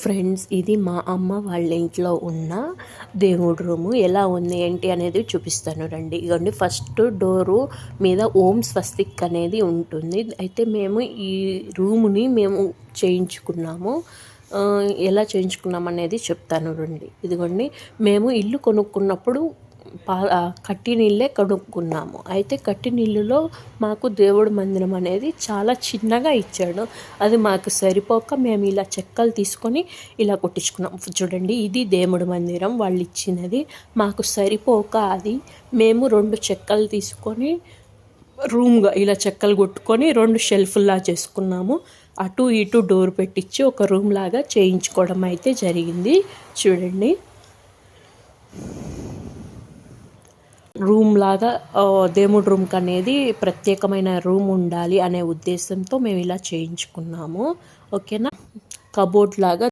Friends, ఇది మా అమ్మ వాళ్ళ ఇంట్లో ఉన్న దేవుడి రూము. ఎలా ఉంది ఏంటి అనేది చూపిస్తాను రండి. ఇదిగోండి, ఫస్ట్ డోరు మీద ఓం స్వస్తిక్ అనేది ఉంటుంది. అయితే మేము ఈ రూముని చేయించుకున్నాము. ఎలా చేయించుకున్నాం అనేది చెప్తాను రండి. ఇదిగోండి, మేము ఇల్లు కొనుక్కున్నప్పుడు కట్టి నీళ్ళే కడుక్కున్నాము. అయితే కట్టి నీళ్ళలో మాకు దేవుడి మందిరం అనేది చాలా చిన్నగా ఇచ్చాడు. అది మాకు సరిపోక మేము ఇలా చెక్కలు తీసుకొని ఇలా కొట్టించుకున్నాం. చూడండి, ఇది దేవుడి మందిరం వాళ్ళు ఇచ్చినది. మాకు సరిపోక అది మేము 2 చెక్కలు తీసుకొని రూమ్గా ఇలా చెక్కలు కొట్టుకొని 2 షెల్ఫ్లా చేసుకున్నాము. అటు ఇటు డోర్ పెట్టించి ఒక రూమ్ లాగా చేయించుకోవడం అయితే జరిగింది. చూడండి, రూమ్ లాగా దేవుడి రూమ్కి అనేది ప్రత్యేకమైన రూమ్ ఉండాలి అనే ఉద్దేశంతో మేము ఇలా చేయించుకున్నాము. ఓకేనా, కబోర్డ్ లాగా